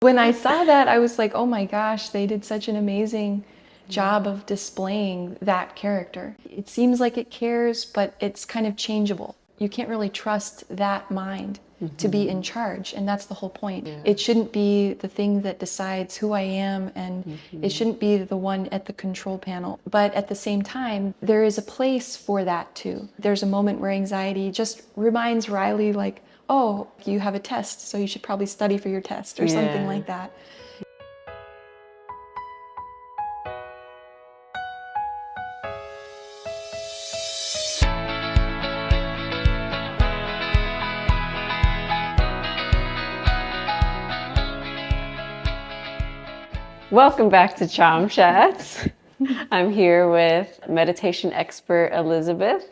When I saw that, I was like, oh my gosh, they did such an amazing job of displaying that character. It seems like it cares, but it's kind of changeable. You can't really trust that mind to be in charge, and that's the whole point. Yeah. It shouldn't be the thing that decides who I am, and it shouldn't be the one at the control panel. But at the same time, there is a place for that too. There's a moment where anxiety just reminds Riley, like, oh, you have a test, so you should probably study for your test, or something Yeah. like that. Welcome back to Cham Chats. I'm here with meditation expert Elizabeth.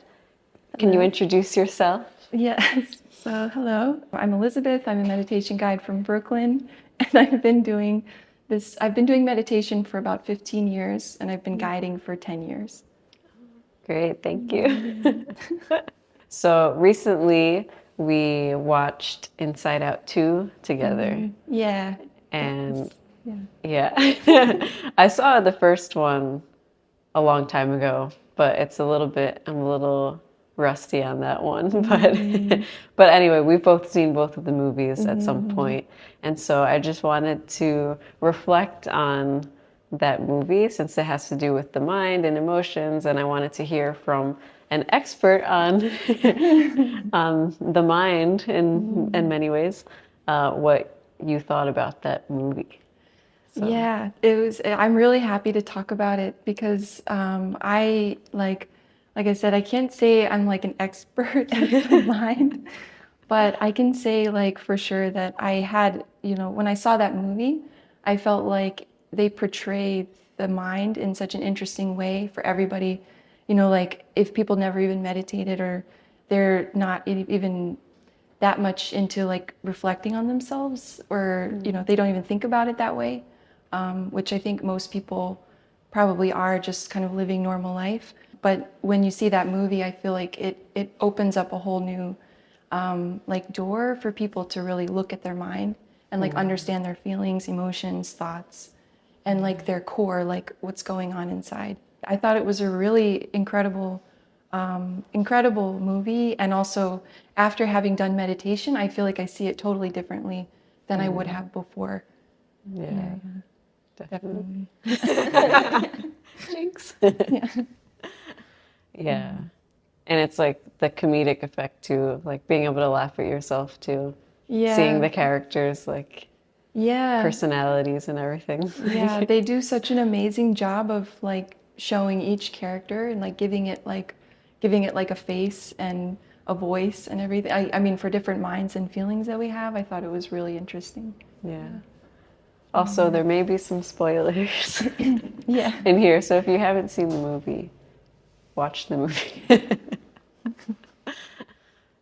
Can you introduce yourself? Yes. So, hello. I'm Elizabeth. I'm a meditation guide from Brooklyn, and I've been doing meditation for about 15 years, and I've been guiding for 10 years. Great, thank you. So recently we watched Inside Out 2 together. Yeah. And Yeah. yeah, I saw the first one a long time ago, but I'm a little rusty on that one. But anyway, we've both seen both of the movies at some point. And so I just wanted to reflect on that movie since it has to do with the mind and emotions, and I wanted to hear from an expert on on the mind in many ways, what you thought about that movie. So. Yeah, it was. I'm really happy to talk about it because like I said, I can't say I'm like an expert at the mind, but I can say like for sure that I had, when I saw that movie, I felt like they portrayed the mind in such an interesting way for everybody. Like if people never even meditated or they're not even that much into like reflecting on themselves, or they don't even think about it that way, which I think most people probably are, just kind of living normal life. But when you see that movie, I feel like it opens up a whole new like door for people to really look at their mind and like understand their feelings, emotions, thoughts, and like their core, like what's going on inside. I thought it was a really incredible movie. And also, after having done meditation, I feel like I see it totally differently than I would have before. Yeah, definitely. Jinx. Yeah. And it's like the comedic effect too, like being able to laugh at yourself too. Yeah. Seeing the characters, like personalities and everything. Yeah, they do such an amazing job of like showing each character and like giving it like a face and a voice and everything. I mean, for different minds and feelings that we have, I thought it was really interesting. Yeah. Also, there may be some spoilers Yeah. in here, so if you haven't seen the movie, watch the movie.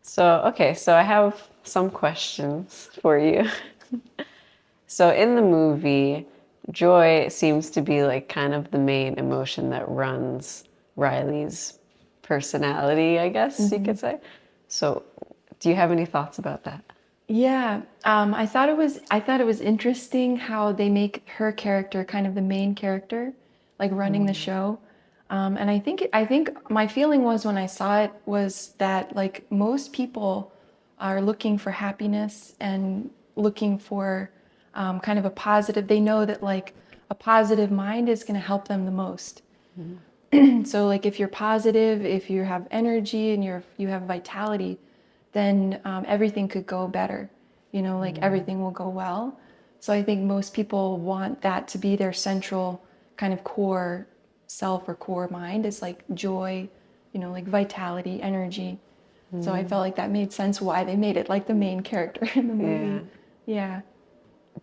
So I have some questions for you. So in the movie, joy seems to be like kind of the main emotion that runs Riley's personality, I guess you could say. So do you have any thoughts about that? Yeah, I thought it was interesting how they make her character kind of the main character, like running the show. And I think my feeling was when I saw it was that like most people are looking for happiness and looking for kind of a positive. They know that like a positive mind is going to help them the most. So like if you're positive, if you have energy and you have vitality, then everything could go better. Like everything will go well. So I think most people want that to be their central kind of core self or core mind, is like joy, like vitality, energy. So I felt like that made sense why they made it like the main character in the movie. Yeah.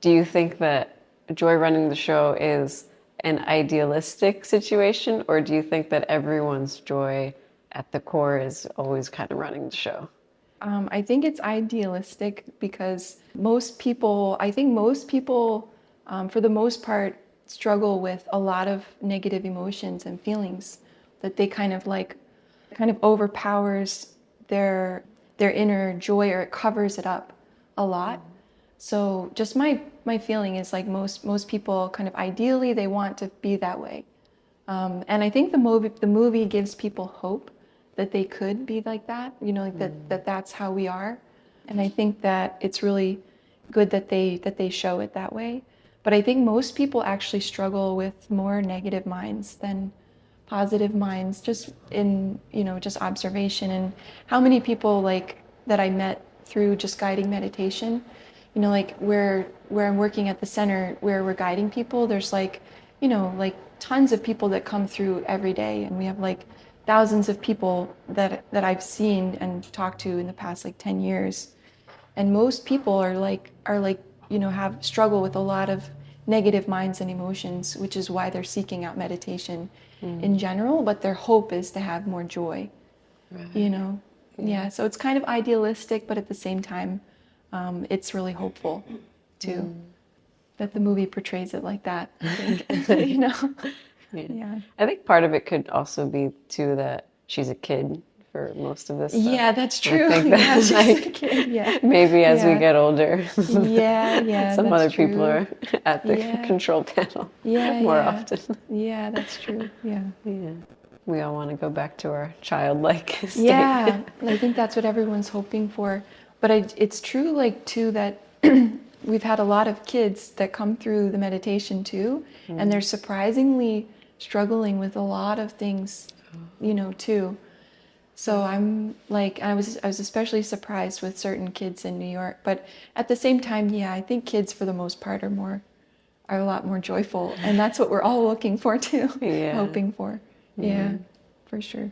Do you think that joy running the show is an idealistic situation, or do you think that everyone's joy at the core is always kind of running the show? I think it's idealistic because I think most people, for the most part, struggle with a lot of negative emotions and feelings that they kind of overpowers their inner joy, or it covers it up a lot. So just my feeling is like most people kind of ideally they want to be that way. And I think the movie gives people hope that they could be like that, like that's how we are. And I think that it's really good that they show it that way. But I think most people actually struggle with more negative minds than positive minds, just in, just observation. And how many people like that I met through just guiding meditation, like where I'm working at the center where we're guiding people, there's like, like tons of people that come through every day, and we have like thousands of people that I've seen and talked to in the past like 10 years. And most people are like have struggle with a lot of negative minds and emotions, which is why they're seeking out meditation in general, but their hope is to have more joy, you Right. know Yeah. yeah. So it's kind of idealistic, but at the same time, it's really hopeful too, that the movie portrays it like that, I think. Yeah. Yeah. I think part of it could also be too that she's a kid for most of this stuff. Yeah, that's I true. think Yeah, that she's a like kid. Yeah. maybe as we Yeah. get older, Yeah, yeah, some that's other people true. are at the Yeah. control panel Yeah, more yeah. often. Yeah, that's true. Yeah. Yeah. We all want to go back to our childlike state. Yeah, I think that's what everyone's hoping for. But it's true, like, too, that we've had a lot of kids that come through the meditation too, and they're surprisingly struggling with a lot of things, too. So I'm like, I was especially surprised with certain kids in New York. But at the same time, yeah, I think kids for the most part are a lot more joyful, and that's what we're all looking for too, Yeah. hoping for. Yeah, for sure.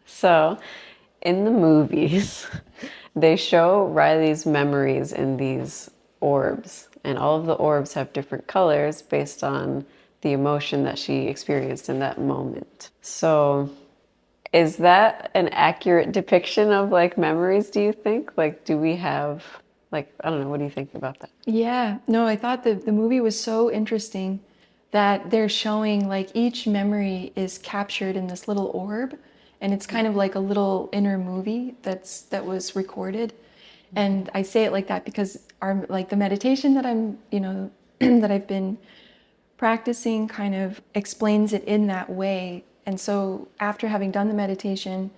So, in the movies, they show Riley's memories in these orbs, and all of the orbs have different colors based on the emotion that she experienced in that moment. So, is that an accurate depiction of like memories, do you think? Like, do we have, like, I don't know, what do you think about that? Yeah, no, I thought the movie was so interesting that they're showing like each memory is captured in this little orb, and it's kind of like a little inner movie that was recorded. And I say it like that because our like the meditation that I'm, that I've been practicing kind of explains it in that way. And so after having done the meditation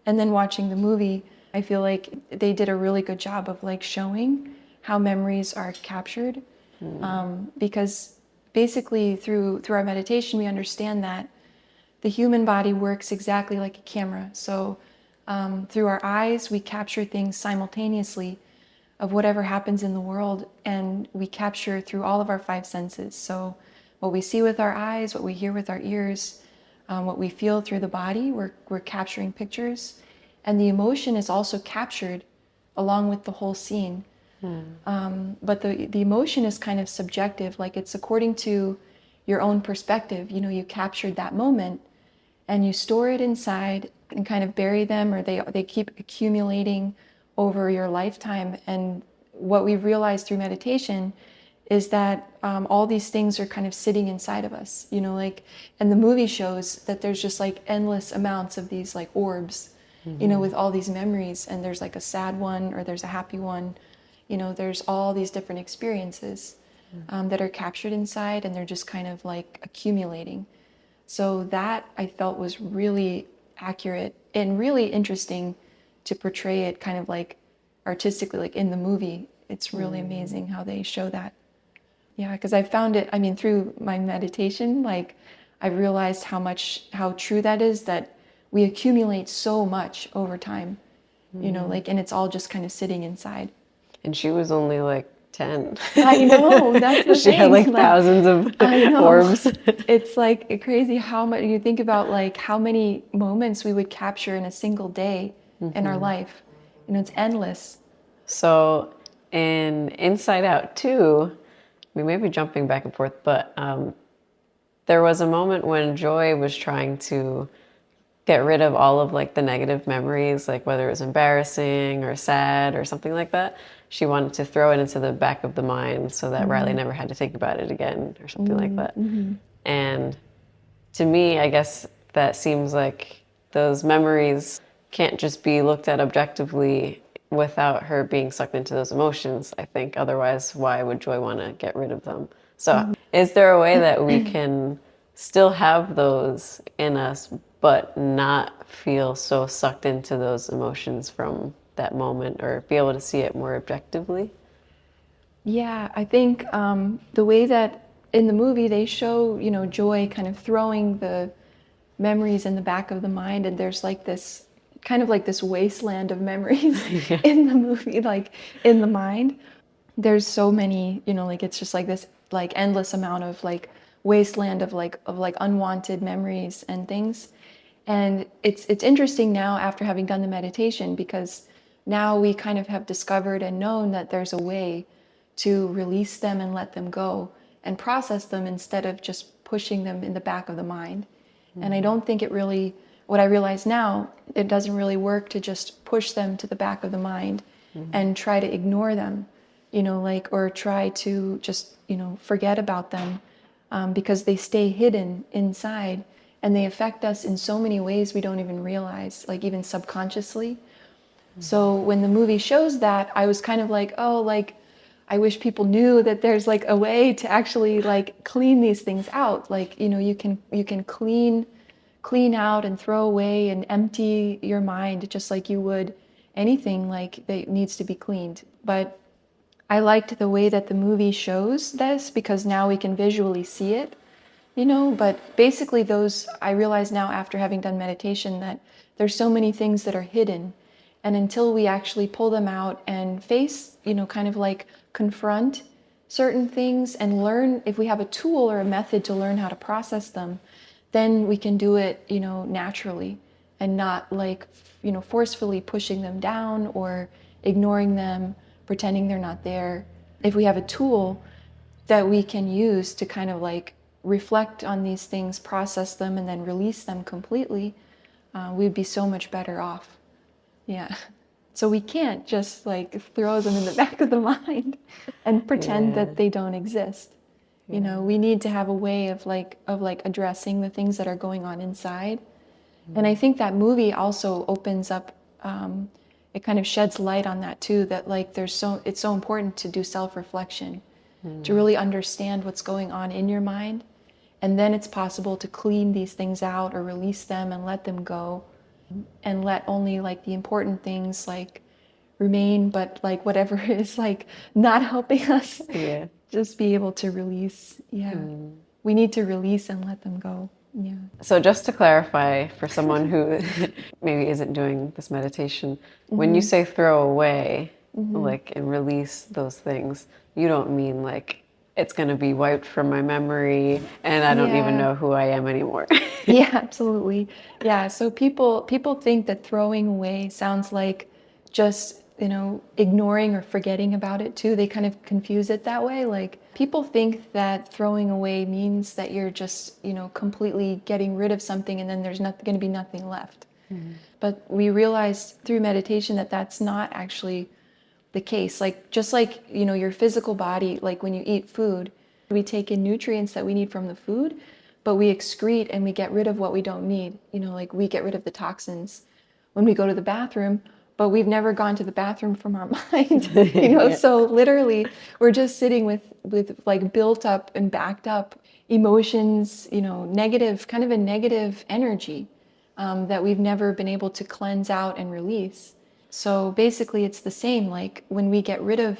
and then watching the movie, I feel like they did a really good job of like showing how memories are captured. Because basically through our meditation, we understand that the human body works exactly like a camera. So through our eyes, we capture things simultaneously of whatever happens in the world, and we capture through all of our five senses. So what we see with our eyes, what we hear with our ears, what we feel through the body, we're capturing pictures. And the emotion is also captured along with the whole scene. But the emotion is kind of subjective, like it's according to your own perspective. You captured that moment and you store it inside and kind of bury them, or they keep accumulating over your lifetime. And what we've realized through meditation is that all these things are kind of sitting inside of us, like, and the movie shows that there's just like endless amounts of these like orbs, with all these memories, and there's like a sad one or there's a happy one, there's all these different experiences that are captured inside, and they're just kind of like accumulating. So that I felt was really accurate and really interesting to portray it kind of like artistically, like in the movie. It's really amazing how they show that. Yeah, because I found it, I mean, through my meditation, like I realized how true that is, that we accumulate so much over time, like, and it's all just kind of sitting inside. And she was only like 10. I know, that's the She had thing. like Like, thousands of I know. orbs. It's like crazy how much you think about, like how many moments we would capture in a single day in our life. It's endless. So in Inside Out 2, we may be jumping back and forth, but there was a moment when Joy was trying to get rid of all of like the negative memories, like whether it was embarrassing or sad or something like that. She wanted to throw it into the back of the mind so that Riley never had to think about it again or something like that. And to me, I guess that seems like those memories can't just be looked at objectively without her being sucked into those emotions, I think. Otherwise, why would Joy want to get rid of them? So, is there a way that we can still have those in us, but not feel so sucked into those emotions from that moment, or be able to see it more objectively? Yeah, I think the way that in the movie they show, Joy kind of throwing the memories in the back of the mind, and there's like this kind of like this wasteland of memories Yeah. in the movie, like in the mind. There's so many, like it's just like this like endless amount of like wasteland of like unwanted memories and things. And it's interesting now after having done the meditation, because now we kind of have discovered and known that there's a way to release them and let them go and process them instead of just pushing them in the back of the mind. And I don't think it really, what I realize now, it doesn't really work to just push them to the back of the mind and try to ignore them, or try to just, forget about them, because they stay hidden inside and they affect us in so many ways we don't even realize, like even subconsciously. So when the movie shows that, I was kind of like, oh, like, I wish people knew that there's like a way to actually like clean these things out. Like, you can clean out and throw away and empty your mind just like you would anything like that needs to be cleaned. But I liked the way that the movie shows this because now we can visually see it, but basically those, I realize now after having done meditation that there's so many things that are hidden. And until we actually pull them out and face, kind of like confront certain things and learn, if we have a tool or a method to learn how to process them, then we can do it, naturally and not like, forcefully pushing them down or ignoring them, pretending they're not there. If we have a tool that we can use to kind of like reflect on these things, process them, and then release them completely, we'd be so much better off. Yeah. So we can't just like throw them in the back of the mind and pretend Yeah. that they don't exist. We need to have a way of like addressing the things that are going on inside. And I think that movie also opens up, it kind of sheds light on that too, that like it's so important to do self-reflection, to really understand what's going on in your mind. And then it's possible to clean these things out or release them and let them go and let only like the important things like remain, but like whatever is like not helping us, Yeah. just be able to release. Yeah. We need to release and let them go. Yeah. So just to clarify for someone who maybe isn't doing this meditation, when you say throw away, like, and release those things, you don't mean like it's going to be wiped from my memory and I don't even Yeah. know who I am anymore. Yeah, absolutely. Yeah, so people think that throwing away sounds like just, ignoring or forgetting about it too. They kind of confuse it that way. Like people think that throwing away means that you're just, completely getting rid of something and then there's not going to be nothing left. But we realized through meditation that that's not actually the case. Like just like, your physical body, like when you eat food, we take in nutrients that we need from the food, but we excrete and we get rid of what we don't need. Like we get rid of the toxins when we go to the bathroom, but we've never gone to the bathroom from our mind. Yeah. So literally we're just sitting with like built up and backed up emotions, negative, kind of a negative energy, that we've never been able to cleanse out and release. So basically, it's the same. Like when we get rid of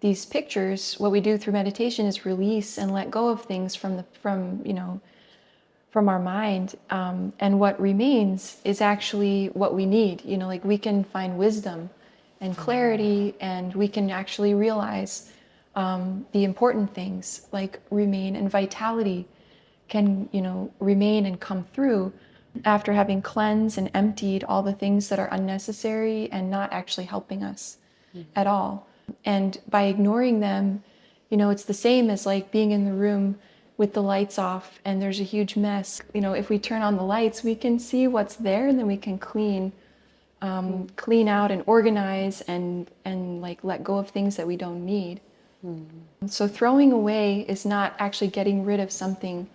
these pictures, what we do through meditation is release and let go of things from our mind. And what remains is actually what we need. Like we can find wisdom and clarity, and we can actually realize the important things like remain, and vitality can, remain and come through after having cleansed and emptied all the things that are unnecessary and not actually helping us at all. And by ignoring them, it's the same as like being in the room with the lights off and there's a huge mess. If we turn on the lights, we can see what's there, and then we can clean out and organize and like let go of things that we don't need. So throwing away is not actually getting rid of something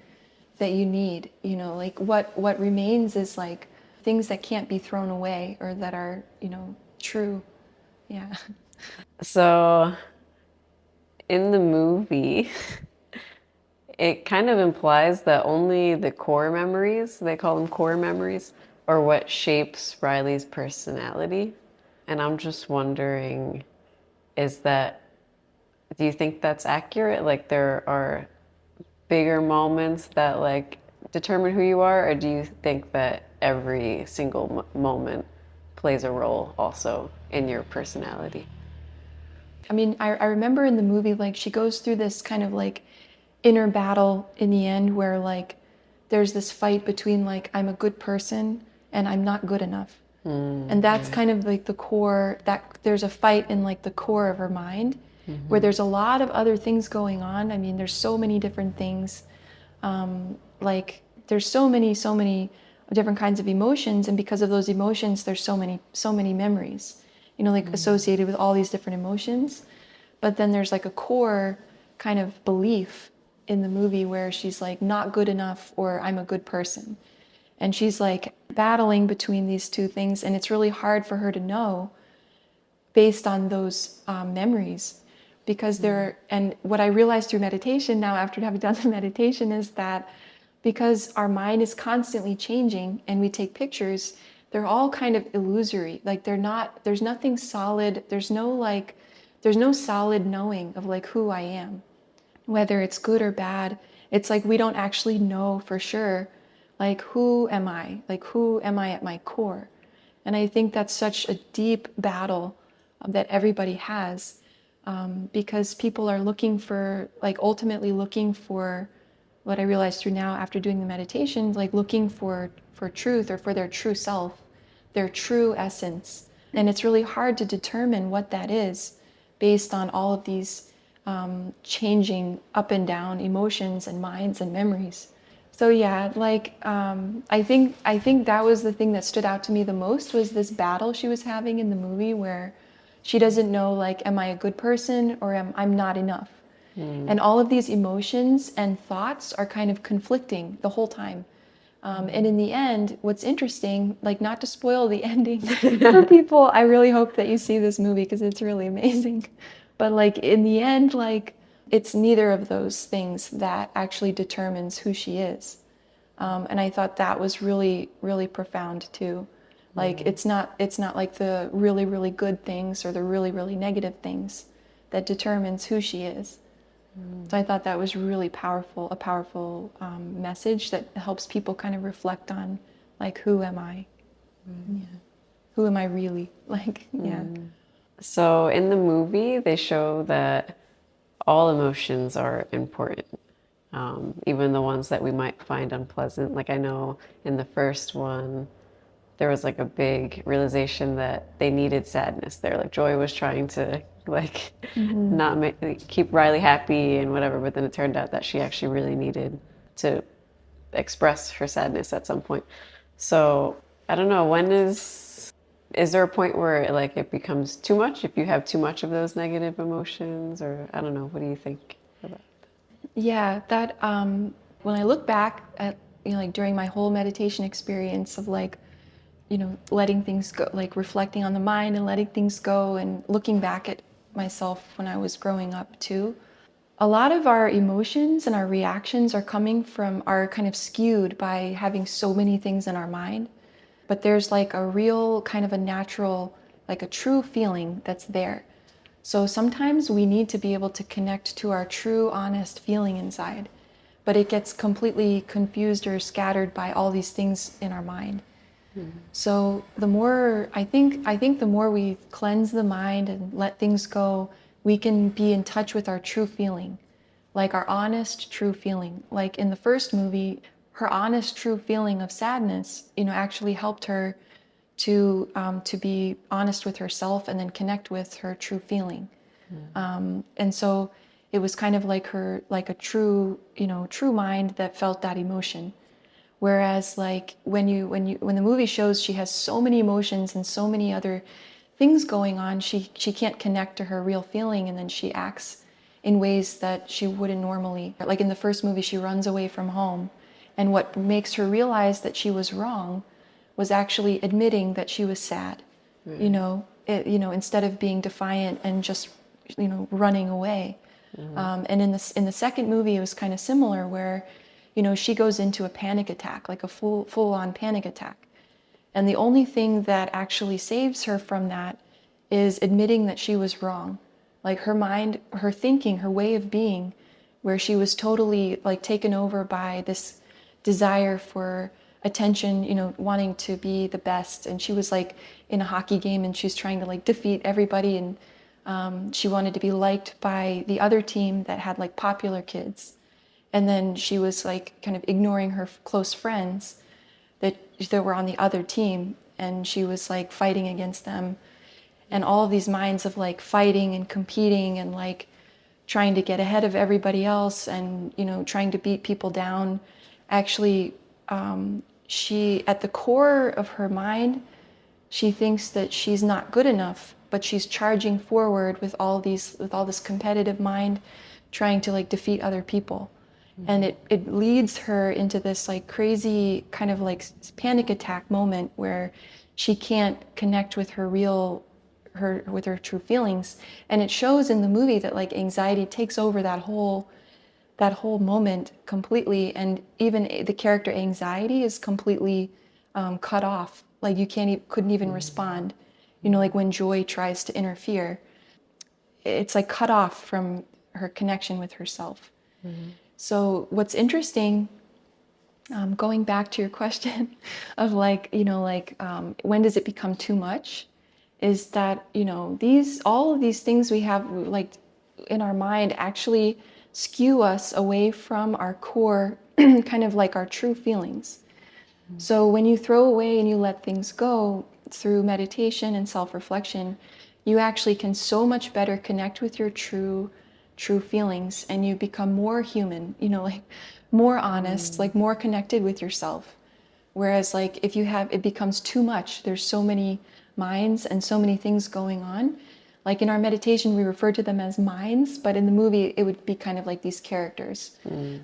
that you need. Like what remains is like things that can't be thrown away or that are, true. Yeah. So in the movie, it kind of implies that only the core memories, they call them core memories, are what shapes Riley's personality. And I'm just wondering, is that, do you think that's accurate? Like there are bigger moments that like determine who you are, or do you think that every single moment plays a role also in your personality? I mean, I remember in the movie, like, she goes through this kind of like inner battle in the end where like there's this fight between like I'm a good person and I'm not good enough. And that's Right. kind of like the core, that there's a fight in like the core of her mind where there's a lot of other things going on. I mean, there's so many different things. Like there's so many different kinds of emotions, and because of those emotions, there's so many memories, you know, like associated with all these different emotions. But then there's like a core kind of belief in the movie where she's like not good enough or I'm a good person. And she's like battling between these two things, and it's really hard for her to know based on those memories because they're, and what I realized through meditation now after having done the meditation is that because our mind is constantly changing and we take pictures, they're all kind of illusory. Like they're not, there's nothing solid, there's no solid knowing of like who I am, whether it's good or bad. It's like we don't actually know for sure, like who am I, like who am I at my core. And I think that's such a deep battle that everybody has, because people are looking for, like, ultimately looking for what I realized through now after doing the meditation, like looking for truth or for their true self, their true essence. And it's really hard to determine what that is based on all of these changing up and down emotions and minds and memories. So yeah, like I think that was the thing that stood out to me the most was this battle she was having in the movie where she doesn't know, like, am I a good person or am I'm not enough? And all of these emotions and thoughts are kind of conflicting the whole time. And in the end, what's interesting, like, not to spoil the ending for people, I really hope that you see this movie because it's really amazing. But like in the end, like it's neither of those things that actually determines who she is. And I thought that was really, really profound too. Like it's not like the really, really good things or the really, really negative things that determines who she is. So I thought that was really powerful, a powerful message that helps people kind of reflect on, like, who am I? Yeah. Who am I really? Like, yeah. So in the movie, they show that all emotions are important, even the ones that we might find unpleasant. Like I know in the first one, there was like a big realization that they needed sadness there. Like Joy was trying to like Mm-hmm. not make, keep Riley happy and whatever, but then it turned out that she actually really needed to express her sadness at some point. So I don't know, when is there a point where like it becomes too much if you have too much of those negative emotions, or I don't know, what do you think about Yeah, that when I look back at, you know, like during my whole meditation experience of like, you know, letting things go, like reflecting on the mind and letting things go and looking back at myself when I was growing up too. A lot of our emotions and our reactions are coming from, are kind of skewed by having so many things in our mind. But there's like a real kind of a natural, like a true feeling that's there. So sometimes we need to be able to connect to our true, honest feeling inside, but it gets completely confused or scattered by all these things in our mind. So the more, I think the more we cleanse the mind and let things go, we can be in touch with our true feeling, like our honest, true feeling. Like in the first movie, her honest, true feeling of sadness, you know, actually helped her to be honest with herself and then connect with her true feeling. And so it was kind of like her, like a true, you know, true mind that felt that emotion. Whereas like when the movie shows she has so many emotions and so many other things going on, she can't connect to her real feeling, and then she acts in ways that she wouldn't normally. Like in the first movie, she runs away from home, and what makes her realize that she was wrong was actually admitting that she was sad, you it? know. instead of being defiant and just, running away. And in the second movie, it was kind of similar, where, she goes into a panic attack, like a full on panic attack. And the only thing that actually saves her from that is admitting that she was wrong. Like her mind, her thinking, her way of being, where she was totally like taken over by this desire for attention, wanting to be the best. And she was like in a hockey game and she's trying to like defeat everybody. And she wanted to be liked by the other team that had like popular kids. And then she was like kind of ignoring her close friends that were on the other team, and she was like fighting against them. And all of these minds of like fighting and competing and like trying to get ahead of everybody else, and trying to beat people down. Actually, she, at the core of her mind, she thinks that she's not good enough, but she's charging forward with all this competitive mind, trying to like defeat other people. And it leads her into this like crazy kind of like panic attack moment where she can't connect with her with her true feelings. And it shows in the movie that like anxiety takes over that whole moment completely. And even the character anxiety is completely cut off. Like you couldn't even respond. Like when joy tries to interfere, it's like cut off from her connection with herself. So what's interesting, going back to your question of like, when does it become too much, is that, all of these things we have like in our mind actually skew us away from our core, kind of like our true feelings. So when you throw away and you let things go through meditation and self-reflection, you actually can so much better connect with your true feelings, and you become more human, like more honest, like more connected with yourself. Whereas like if it becomes too much, there's so many minds and so many things going on. Like in our meditation, we refer to them as minds, but in the movie, it would be kind of like these characters.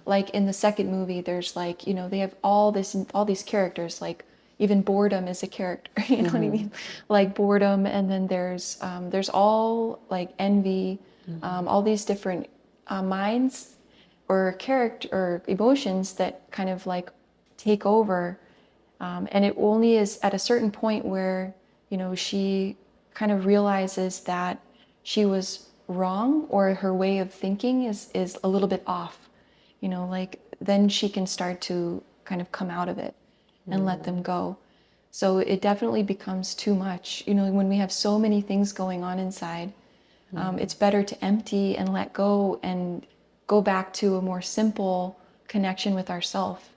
Like in the second movie, there's like, they have all these characters, like even boredom is a character, you know what I mean? Like boredom, and then there's all like envy, all these different minds or character or emotions that kind of like take over. And it only is at a certain point where, she kind of realizes that she was wrong, or her way of thinking is a little bit off, like then she can start to kind of come out of it and let them go. So it definitely becomes too much, when we have so many things going on inside. It's better to empty and let go and go back to a more simple connection with ourself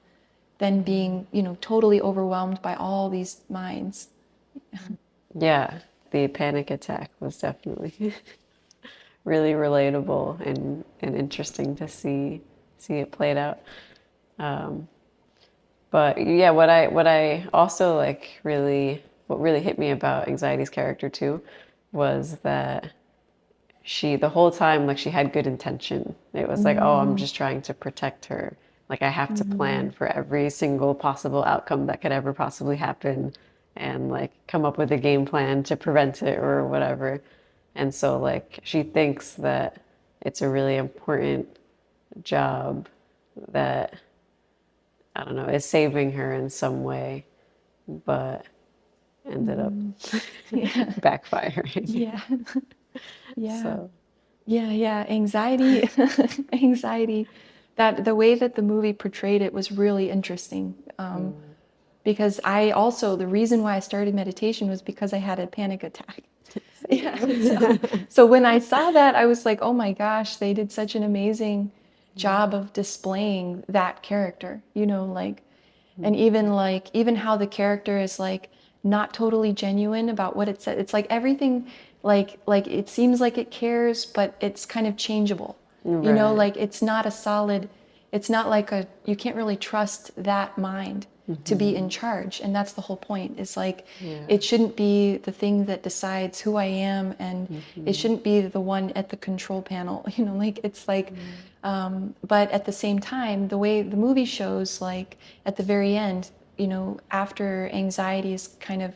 than being, totally overwhelmed by all these minds. Yeah, the panic attack was definitely really relatable and interesting to see it played out. But yeah, what I also like what really hit me about Anxiety's character too was that the whole time, like she had good intention. It was like, oh, I'm just trying to protect her. Like I have to plan for every single possible outcome that could ever possibly happen, and like come up with a game plan to prevent it or whatever. And so like she thinks that it's a really important job that, I don't know, is saving her in some way, but ended up Yeah. backfiring. Yeah. Yeah. So Yeah. Anxiety, anxiety. That the way that the movie portrayed it was really interesting. Because the reason why I started meditation was because I had a panic attack. Yeah. So when I saw that, I was like, oh my gosh, they did such an amazing job of displaying that character, like, and even how the character is like not totally genuine about what it said. It's like everything, like it seems like it cares, but it's kind of changeable. right. Like it's not a solid, it's not like you can't really trust that mind to be in charge. And that's the whole point. Is like, Yeah. it shouldn't be the thing that decides who I am, and it shouldn't be the one at the control panel, like it's like, but at the same time, the way the movie shows, like at the very end, after anxiety is kind of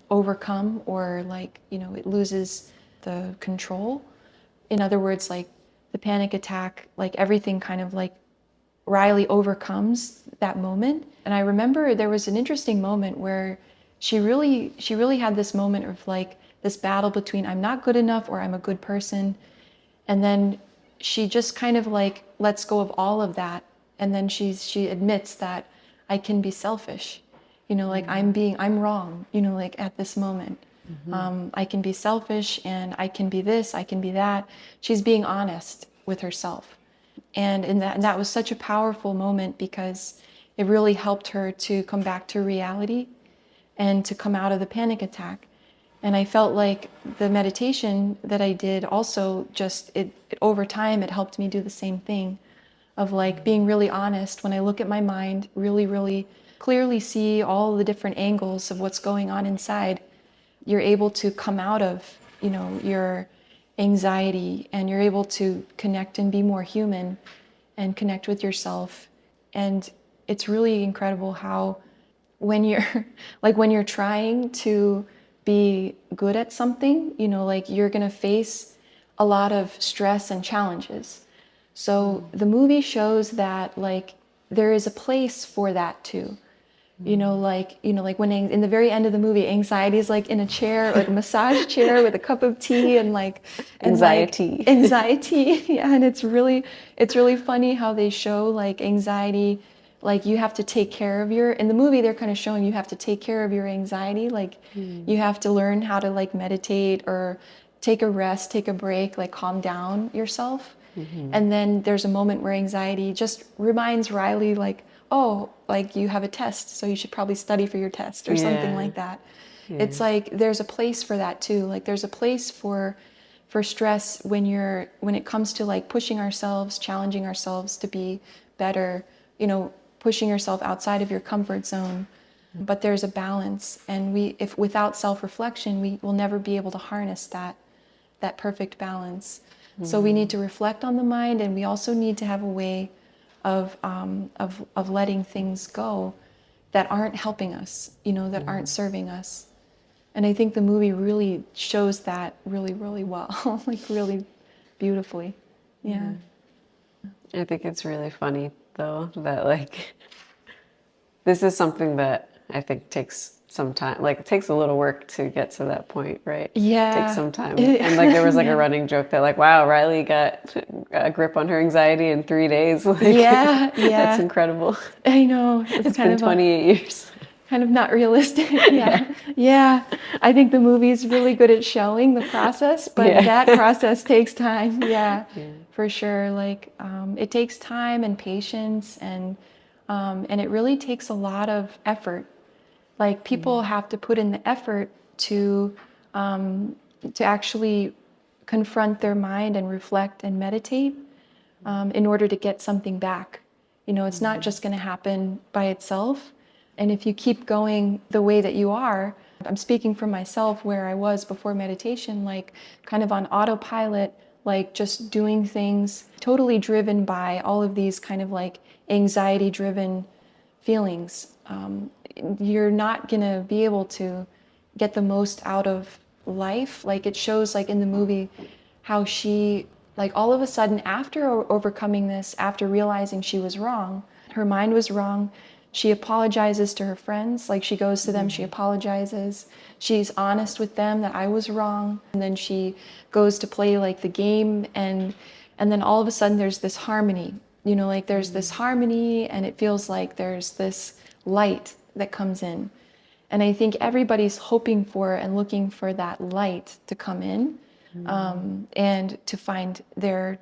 overcome, or like, it loses the control. In other words, like the panic attack, like everything kind of like Riley overcomes that moment. And I remember there was an interesting moment where she really had this moment of like this battle between I'm not good enough or I'm a good person. And then she just kind of like lets go of all of that. And then she admits that I can be selfish. Like I'm wrong, like at this moment. I can be selfish and I can be this, I can be that. She's being honest with herself. And that was such a powerful moment because it really helped her to come back to reality and to come out of the panic attack. And I felt like the meditation that I did also just it over time it helped me do the same thing of like being really honest when I look at my mind, really, really clearly see all the different angles of what's going on inside. You're able to come out of, your anxiety, and you're able to connect and be more human and connect with yourself. And it's really incredible how when you're like when you're trying to be good at something, like you're going to face a lot of stress and challenges. So the movie shows that like there is a place for that too. Like when in the very end of the movie, anxiety is like in a chair, like a massage chair with a cup of tea Anxiety. Anxiety. Yeah, and it's really funny how they show like anxiety, like you have to take care of in the movie they're kind of showing you have to take care of your anxiety, like you have to learn how to like meditate or take a rest, take a break, like calm down yourself. And then there's a moment where anxiety just reminds Riley, like, oh, like you have a test, so you should probably study for your test or something Yeah. like that. Yeah. It's like there's a place for that too. Like there's a place for stress when it comes to like pushing ourselves, challenging ourselves to be better, pushing yourself outside of your comfort zone. But there's a balance, and if without self-reflection, we will never be able to harness that perfect balance. So we need to reflect on the mind, and we also need to have a way of letting things go that aren't helping us, that aren't serving us. And I think the movie really shows that really, really well, like really beautifully. Yeah. I think it's really funny though that like this is something that I think takes some time. Like it takes a little work to get to that point, right? It takes Yeah. some time. And like there was like a Yeah. running joke that like, wow, Riley got a grip on her anxiety in 3 days. Like Yeah. that's Yeah. incredible. I know. It's It's kind been of 28 years. kind of not realistic. Yeah. Yeah. Yeah. I think the movie's really good at showing the process, but Yeah. that process takes time. Yeah, Yeah. for sure. Like, it takes time and patience, and it really takes a lot of effort. Like people have to put in the effort um, to actually confront their mind and reflect and meditate, in order to get something back. It's not just going to happen by itself. And if you keep going the way that you are, I'm speaking for myself where I was before meditation, like kind of on autopilot, like just doing things totally driven by all of these kind of like anxiety driven feelings. You're not going to be able to get the most out of life. Like it shows like in the movie how she like all of a sudden after overcoming this, after realizing she was wrong, her mind was wrong, she apologizes to her friends. Like she goes to them, she apologizes, she's honest with them that I was wrong, and then she goes to play like the game, and then all of a sudden there's this harmony, like there's this harmony, and it feels like there's this light that comes in. And I think everybody's hoping for and looking for that light to come in, and to find their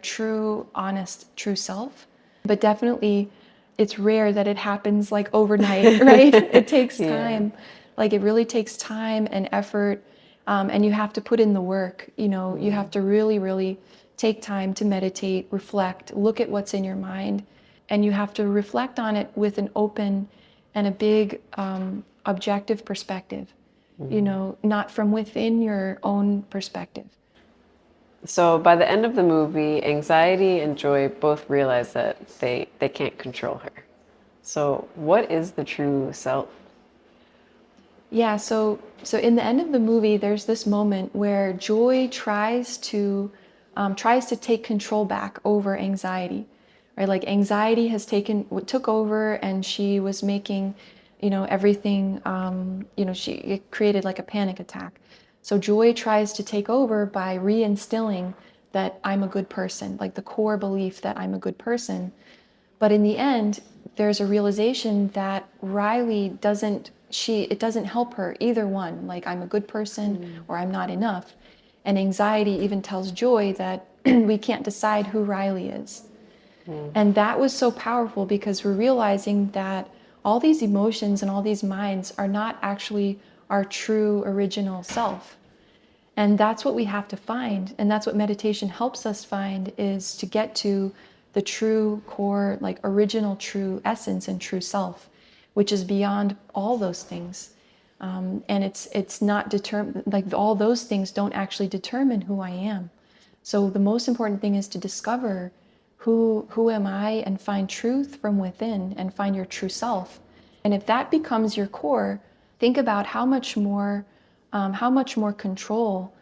true, honest, true self. But definitely, it's rare that it happens like overnight, right? It takes Yeah. time. Like it really takes time and effort, and you have to put in the work. You have to really, really take time to meditate, reflect, look at what's in your mind, and you have to reflect on it with an open and a big, objective perspective, not from within your own perspective. So by the end of the movie, anxiety and joy both realize that they can't control her. So what is the true self? Yeah, so in the end of the movie, there's this moment where Joy tries to take control back over anxiety, right? Like anxiety took over, and she was making, everything. It created like a panic attack. So Joy tries to take over by reinstilling that I'm a good person, like the core belief that I'm a good person. But in the end, there's a realization that Riley it doesn't help her either one. Like I'm a good person or I'm not enough. And anxiety even tells Joy that we can't decide who Riley is. And that was so powerful because we're realizing that all these emotions and all these minds are not actually our true original self. And that's what we have to find. And that's what meditation helps us find, is to get to the true core, like original true essence and true self, which is beyond all those things. And it's not determined, like all those things don't actually determine who I am. So the most important thing is to discover who am I, and find truth from within and find your true self. And if that becomes your core, think about how much more control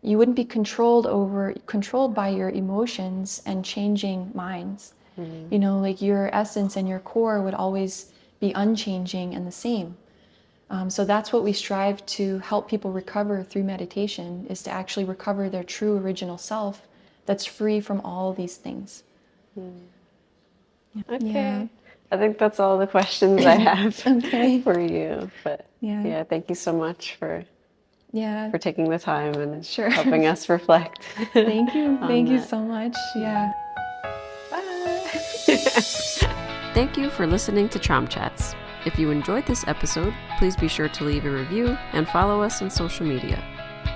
you wouldn't be controlled by your emotions and changing minds. Like your essence and your core would always be unchanging and the same. So that's what we strive to help people recover through meditation, is to actually recover their true original self that's free from all these things. Okay. Yeah. I think that's all the questions I have Okay. for you. But Yeah. thank you so much for Yeah. taking the time and Sure. helping us reflect. Thank you. on Thank you that. so much. Yeah. Bye. Thank you for listening to Cham Chats. If you enjoyed this episode, please be sure to leave a review and follow us on social media.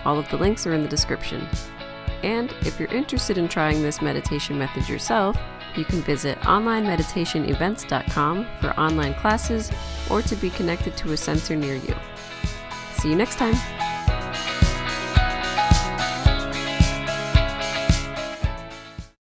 All of the links are in the description. And if you're interested in trying this meditation method yourself, you can visit onlinemeditationevents.com for online classes or to be connected to a center near you. See you next time.